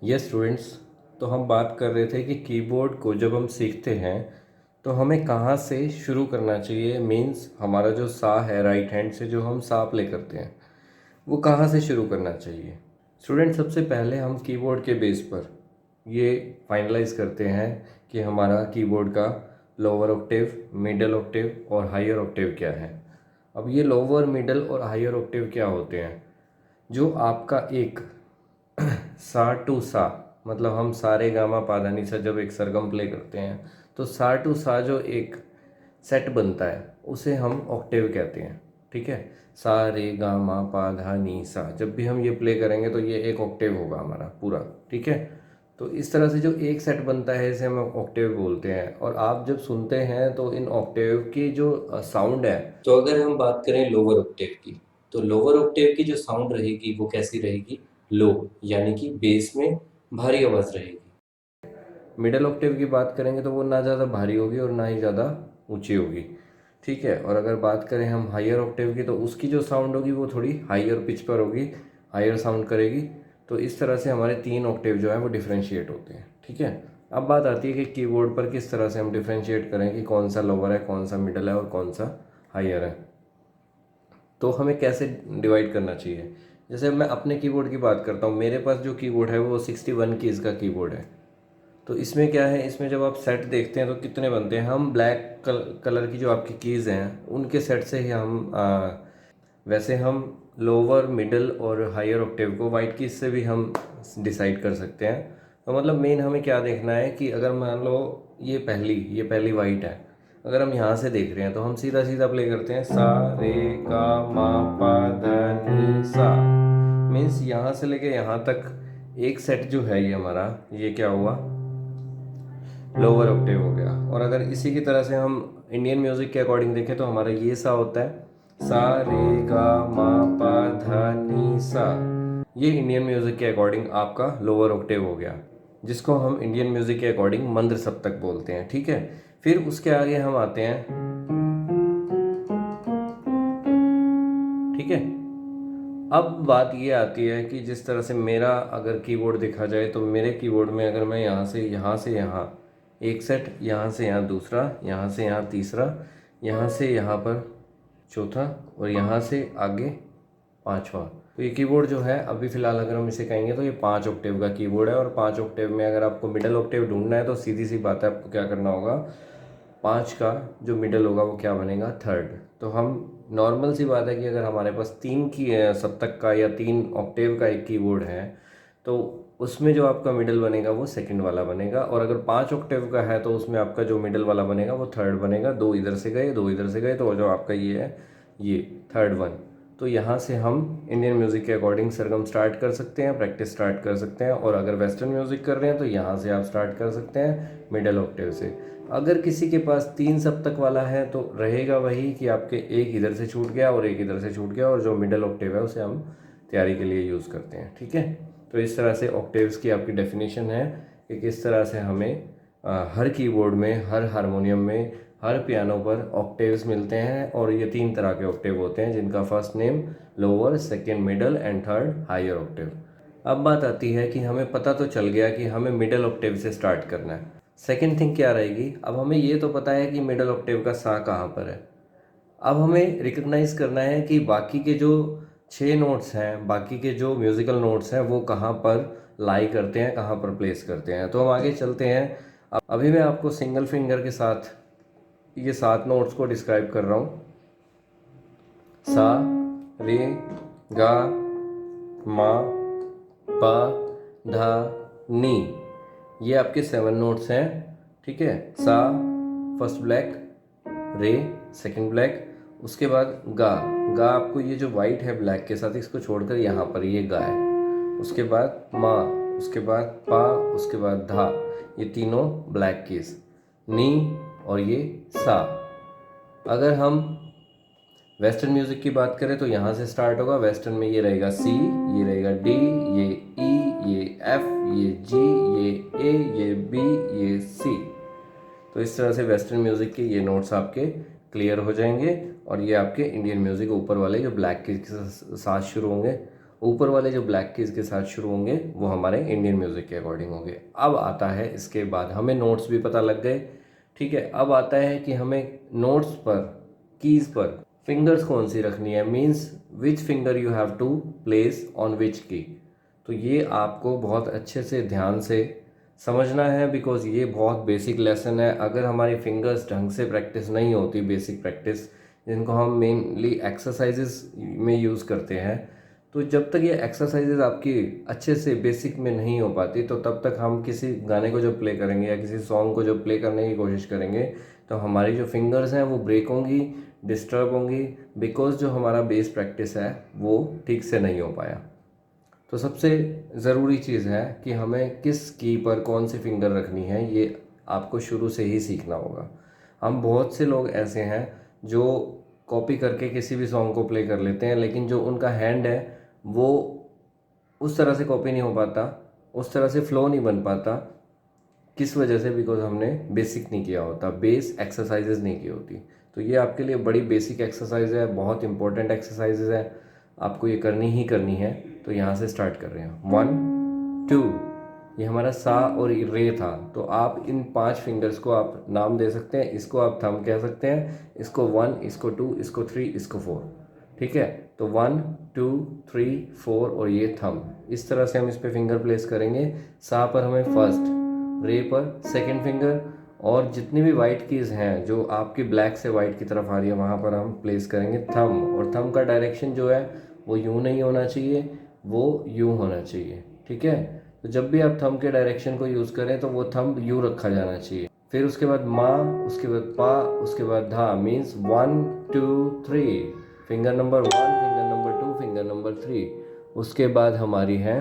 Yes students, तो हम बात कर रहे थे कि कीबोर्ड को जब हम सीखते हैं तो हमें कहाँ से शुरू करना चाहिए। मीन्स हमारा जो सा है, राइट हैंड से जो हम सा प्ले करते हैं, वो कहाँ से शुरू करना चाहिए। स्टूडेंट, सबसे पहले हम कीबोर्ड के बेस पर ये फाइनलाइज करते हैं कि हमारा कीबोर्ड का लोअर ऑक्टेव, मिडल ऑक्टेव और हायर ऑक्टेव क्या है। अब ये लोअर, मिडल और हायर ऑक्टेव क्या होते हैं? जो आपका एक सा टू सा, मतलब हम सारे गामा पाधानी सा जब एक सरगम प्ले करते हैं तो सा टू सा जो एक सेट बनता है उसे हम ऑक्टेव कहते हैं। ठीक है, सा रे गा मा पा धा नी सा, जब भी हम ये प्ले करेंगे तो ये एक ऑक्टेव होगा हमारा पूरा। ठीक है, तो इस तरह से जो एक सेट बनता है इसे हम ऑक्टेव बोलते हैं। और आप जब सुनते हैं तो इन ऑक्टेव की जो साउंड है, तो अगर हम बात करें लोअर ऑक्टेव की, तो लोअर ऑक्टेव की जो साउंड रहेगी वो कैसी रहेगी? लो, यानी कि बेस में भारी आवाज़ रहेगी। मिडल ऑक्टेव की बात करेंगे तो वो ना ज़्यादा भारी होगी और ना ही ज़्यादा ऊंची होगी। ठीक है, और अगर बात करें हम हायर ऑक्टेव की तो उसकी जो साउंड होगी वो थोड़ी हायर पिच पर होगी, हायर साउंड करेगी। तो इस तरह से हमारे तीन ऑक्टेव जो है वो डिफ्रेंशिएट होते हैं। ठीक है, अब बात आती है कि कीबोर्ड पर किस तरह से हम डिफ्रेंशिएट करें कि कौन सा लोअर है, कौन सा मिडल है और कौन सा हायर है। तो हमें कैसे डिवाइड करना चाहिए? जैसे मैं अपने कीबोर्ड की बात करता हूँ, मेरे पास जो कीबोर्ड है वो 61 कीज़ का कीबोर्ड है। तो इसमें क्या है, इसमें जब आप सेट देखते हैं तो कितने बनते हैं? हम ब्लैक कलर की जो आपकी कीज़ हैं उनके सेट से ही हम वैसे हम लोअर, मिडल और हायर ऑक्टेव को वाइट कीज से भी हम डिसाइड कर सकते हैं। तो मतलब मेन हमें क्या देखना है कि अगर मान लो ये पहली वाइट है, अगर हम यहाँ से देख रहे हैं तो हम सीधा सीधा प्ले करते हैं सा रे गा मा पा धा नी सा। मीन्स यहाँ से लेके यहाँ तक एक सेट जो है ये हमारा, ये क्या हुआ? लोअर ऑक्टेव हो गया। और अगर इसी की तरह से हम इंडियन म्यूजिक के अकॉर्डिंग देखें तो हमारा ये सा होता है सा रे गा मा पा धा नी सा। ये इंडियन म्यूजिक के अकॉर्डिंग आपका लोअर ऑक्टेव हो गया, जिसको हम इंडियन म्यूजिक के अकॉर्डिंग मंद्र सप्तक बोलते हैं। ठीक है, फिर उसके आगे हम आते हैं। ठीक है, अब बात ये आती है कि जिस तरह से मेरा अगर कीबोर्ड देखा जाए तो मेरे कीबोर्ड में अगर मैं यहाँ से यहाँ एक सेट, यहाँ से यहाँ दूसरा, यहाँ से यहाँ तीसरा, यहाँ से यहाँ पर चौथा और यहाँ से आगे पांचवा, तो ये कीबोर्ड जो है अभी फ़िलहाल अगर हम इसे कहेंगे तो ये 5 ऑक्टेव का कीबोर्ड है। और 5 ऑक्टेव में अगर आपको मिडल ऑक्टेव ढूंढना है तो सीधी सी बात है, आपको क्या करना होगा? 5 का जो मिडल होगा वो क्या बनेगा? थर्ड। तो हम नॉर्मल सी बात है कि अगर हमारे पास 3 की सप्तक का या 3 ऑक्टेव का एक कीबोर्ड है तो उसमें जो आपका मिडल बनेगा वो सेकंड वाला बनेगा। और अगर 5 ऑक्टेव का है तो उसमें आपका जो मिडल वाला बनेगा वो थर्ड बनेगा। दो इधर से गए, दो इधर से गए, तो जो आपका ये है ये थर्ड वन। तो यहाँ से हम इंडियन म्यूज़िक के अकॉर्डिंग सरगम स्टार्ट कर सकते हैं, प्रैक्टिस स्टार्ट कर सकते हैं। और अगर वेस्टर्न म्यूज़िक कर रहे हैं तो यहाँ से आप स्टार्ट कर सकते हैं मिडल ऑक्टेव से। अगर किसी के पास 3 सप्तक वाला है तो रहेगा वही कि आपके एक इधर से छूट गया और एक इधर से छूट गया, और जो मिडल ऑक्टेव है उसे हम तैयारी के लिए यूज़ करते हैं। ठीक है, तो इस तरह से ऑक्टेव्स की आपकी डेफिनेशन है कि किस तरह से हमें हर कीबोर्ड में, हर हारमोनियम में, हर पियानो पर ऑक्टेव्स मिलते हैं। और ये 3 तरह के ऑक्टेव होते हैं जिनका first name lower, second middle and third higher octave. अब बात आती है कि हमें पता तो चल गया कि हमें मिडल ऑक्टेव से स्टार्ट करना है। सेकेंड थिंग क्या रहेगी? अब हमें ये तो पता है कि मिडल ऑक्टेव का सा कहाँ पर है। अब हमें रिकग्नाइज करना है कि बाकी के जो 6 नोट्स हैं, बाकी के जो म्यूज़िकल नोट्स हैं वो कहाँ पर लाई करते हैं, कहाँ पर प्लेस करते हैं। तो हम आगे चलते हैं। अब अभी मैं आपको सिंगल फिंगर के साथ ये 7 नोट्स को डिस्क्राइब कर रहा हूँ। सा रे गा मा पा धा नी, ये आपके 7 नोट्स हैं। ठीक है, सा फर्स्ट ब्लैक, रे सेकंड ब्लैक, उसके बाद गा। गा आपको ये जो वाइट है ब्लैक के साथ, इसको छोड़कर यहाँ पर ये गा है। उसके बाद मा, उसके बाद पा, उसके बाद धा, ये तीनों ब्लैक कीज। नी और ये सा। अगर हम वेस्टर्न म्यूज़िक की बात करें तो यहाँ से स्टार्ट होगा। वेस्टर्न में ये रहेगा सी, ये रहेगा डी, ये ई, ये एफ, ये जी, ये ए, ये बी, ये सी। तो इस तरह से वेस्टर्न म्यूज़िक के ये नोट्स आपके क्लियर हो जाएंगे। और ये आपके इंडियन म्यूज़िक ऊपर वाले जो ब्लैक के साथ शुरू होंगे ऊपर वाले जो ब्लैक कीज़ के साथ शुरू होंगे वो हमारे इंडियन म्यूज़िक के अकॉर्डिंग होंगे। अब आता है इसके बाद हमें नोट्स भी पता लग गए, ठीक है। अब आता है कि हमें नोट्स पर, कीज़ पर फिंगर्स कौन सी रखनी है, means which finger you have to place on which key. तो ये आपको बहुत अच्छे से ध्यान से समझना है, बिकॉज ये बहुत बेसिक लेसन है। अगर हमारी फिंगर्स ढंग से प्रैक्टिस नहीं होती, बेसिक प्रैक्टिस जिनको हम मेनली एक्सरसाइजेस में यूज़ करते हैं, तो जब तक ये एक्सरसाइजेज आपकी अच्छे से बेसिक में नहीं हो पाती, तो तब तक हम किसी गाने को जो प्ले करेंगे या किसी सॉन्ग को जो प्ले करने की कोशिश करेंगे, तो हमारी जो फिंगर्स हैं वो ब्रेक होंगी, डिस्टर्ब होंगी, बिकॉज जो हमारा बेस प्रैक्टिस है वो ठीक से नहीं हो पाया। तो सबसे ज़रूरी चीज़ है कि हमें किस की पर कौन सी फिंगर रखनी है, ये आपको शुरू से ही सीखना होगा। हम बहुत से लोग ऐसे हैं जो कॉपी करके किसी भी सॉन्ग को प्ले कर लेते हैं, लेकिन जो उनका हैंड है वो उस तरह से कॉपी नहीं हो पाता, उस तरह से फ्लो नहीं बन पाता। किस वजह से? बिकॉज हमने बेसिक नहीं किया होता, बेस एक्सरसाइजेज नहीं की होती। तो ये आपके लिए बड़ी बेसिक एक्सरसाइज है, बहुत इंपॉर्टेंट एक्सरसाइजेज है, आपको ये करनी ही करनी है। तो यहाँ से स्टार्ट कर रहे हैं। 1 2, ये हमारा सा और रे था। तो आप इन 5 फिंगर्स को आप नाम दे सकते हैं। इसको आप थंब कह सकते हैं, इसको 1, इसको 2, इसको 3, इसको 4, ठीक है। तो 1 2 3 4 और ये थंब, इस तरह से हम इस पे फिंगर प्लेस करेंगे। सा पर हमें फर्स्ट, रे पर सेकंड फिंगर, और जितनी भी वाइट कीज़ हैं जो आपकी ब्लैक से वाइट की तरफ आ रही है वहाँ पर हम प्लेस करेंगे थंब। और थंब का डायरेक्शन जो है वो यूँ नहीं होना चाहिए, वो यूँ होना चाहिए, ठीक है। तो जब भी आप थंब के डायरेक्शन को यूज़ करें तो वो थंब यूँ रखा जाना चाहिए। फिर उसके बाद माँ, उसके बाद पा, उसके बाद धा, means 1 2 3, finger number 1, finger number 2, finger number 3। उसके बाद हमारी है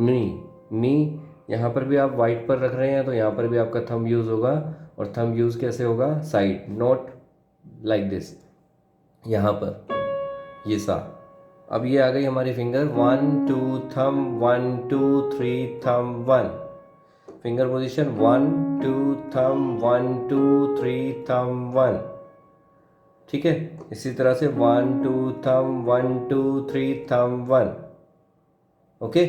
नी। नी यहाँ पर भी आप वाइट पर रख रहे हैं तो यहाँ पर भी आपका थंब यूज़ होगा। और थंब यूज़ कैसे होगा? साइड, नॉट लाइक दिस, यहाँ पर ये सा। अब ये आ गई हमारी finger 1 2 thumb, 1 2 3 thumb 1, finger position 1 2 thumb, 1 2 3 thumb 1, ठीक है। इसी तरह से 1 2 थंब, 1 2 3 थंब 1, ओके।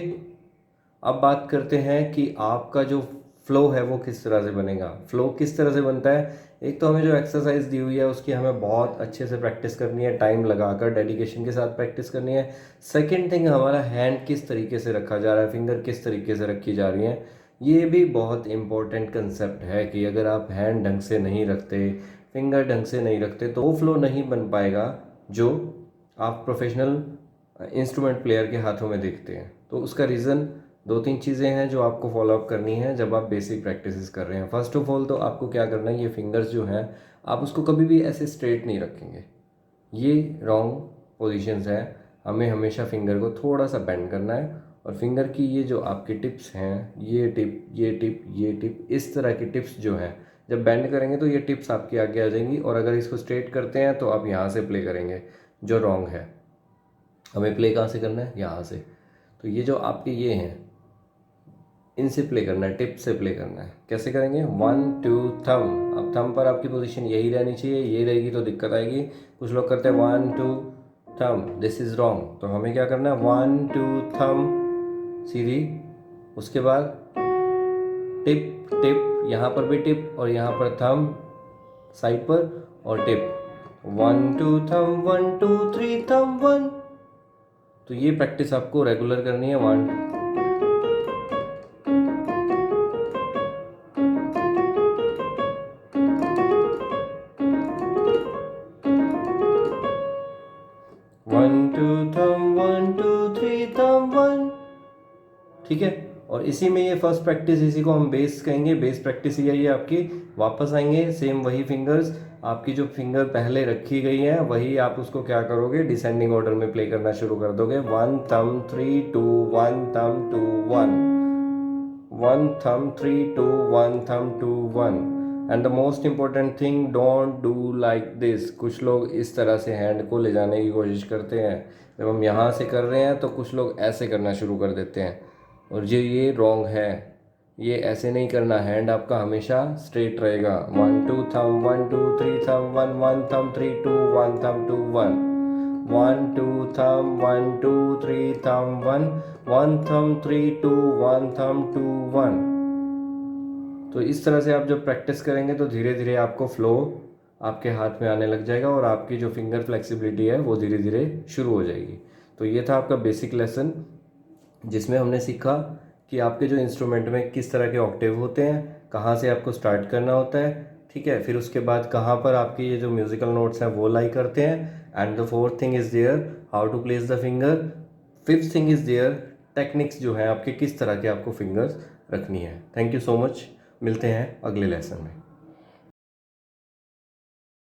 अब बात करते हैं कि आपका जो फ्लो है वो किस तरह से बनेगा। फ्लो किस तरह से बनता है? एक तो हमें जो एक्सरसाइज दी हुई है उसकी हमें बहुत अच्छे से प्रैक्टिस करनी है, टाइम लगाकर डेडिकेशन के साथ प्रैक्टिस करनी है। सेकंड थिंग, हमारा हैंड किस तरीके से रखा जा रहा है, फिंगर किस तरीके से रखी जा रही है, ये भी बहुत इंपॉर्टेंट कंसेप्ट है कि अगर आप हैंड ढंग से नहीं रखते, फिंगर ढंग से नहीं रखते, तो वो फ्लो नहीं बन पाएगा जो आप प्रोफेशनल इंस्ट्रूमेंट प्लेयर के हाथों में देखते हैं। तो उसका रीज़न 2-3 चीज़ें हैं जो आपको फॉलोअप करनी है जब आप बेसिक प्रैक्टिसेस कर रहे हैं। फर्स्ट ऑफ ऑल तो आपको क्या करना है, ये फिंगर्स जो हैं आप उसको कभी भी ऐसे स्ट्रेट नहीं रखेंगे, ये रॉन्ग पोजीशंस हैं। हमें हमेशा फिंगर को थोड़ा सा बेंड करना है, और फिंगर की ये जो आपकी टिप्स हैं, ये टिप, ये टिप, ये टिप, इस तरह की टिप्स जो हैं जब बेंड करेंगे तो ये टिप्स आपके आगे आ जाएंगी। और अगर इसको स्ट्रेट करते हैं तो आप यहाँ से प्ले करेंगे, जो रॉन्ग है। हमें प्ले कहाँ से करना है? यहाँ से। तो ये जो आपके ये हैं इनसे प्ले करना है, टिप से प्ले करना है। कैसे करेंगे? 1 2 थंब। अब थंब पर आपकी पोजीशन यही रहनी चाहिए, ये रहेगी तो दिक्कत आएगी। कुछ लोग करते हैं 1 2 थंब, दिस इज़ रॉन्ग। तो हमें क्या करना है? 1 2 थंब सीधी, उसके बाद टिप टिप, यहाँ पर भी टिप और यहाँ पर थंब साइड पर और टिप, 1 2 थंब, 1 2 3 थंब 1। तो ये प्रैक्टिस आपको रेगुलर करनी है। 1 2 थंब, 1 2 3 थंब 1, ठीक है। और इसी में ये फर्स्ट प्रैक्टिस, इसी को हम बेस कहेंगे। बेस प्रैक्टिस ही है ये आपकी। वापस आएंगे, सेम वही फिंगर्स, आपकी जो फिंगर पहले रखी गई है वही आप उसको क्या करोगे, डिसेंडिंग ऑर्डर में प्ले करना शुरू कर दोगे। 1 thumb 3 2 1 thumb 2 1, 1 thumb 3 2 1 thumb 2 1। And the most important thing, don't do like this. कुछ लोग इस तरह से हैंड को ले जाने की कोशिश करते हैं। जब हम यहाँ से कर रहे हैं तो कुछ लोग ऐसे करना शुरू कर देते हैं, और ये रॉन्ग है। ये ऐसे नहीं करना, हैंड आपका हमेशा स्ट्रेट रहेगा। 1 2 thumb, 1 2 3 thumb 1, 1 thumb 3 2 1 thumb 2 1। 1 2 thumb 1 2 3 thumb 1 1 thumb 3 2 1 thumb 2 1। तो इस तरह से आप जब प्रैक्टिस करेंगे तो धीरे धीरे आपको फ्लो आपके हाथ में आने लग जाएगा और आपकी जो फिंगर फ्लेक्सिबिलिटी है वो धीरे धीरे शुरू हो जाएगी। तो ये था आपका बेसिक लेसन जिसमें हमने सीखा कि आपके जो इंस्ट्रूमेंट में किस तरह के ऑक्टेव होते हैं, कहाँ से आपको स्टार्ट करना होता है, ठीक है। फिर उसके बाद कहाँ पर आपके ये जो म्यूजिकल नोट्स हैं वो लाई करते हैं। And the fourth thing is there how to place the finger. Fifth thing is there techniques जो है आपके किस तरह के आपको फिंगर्स रखनी है। थैंक यू सो मच, मिलते हैं अगले लेसन में।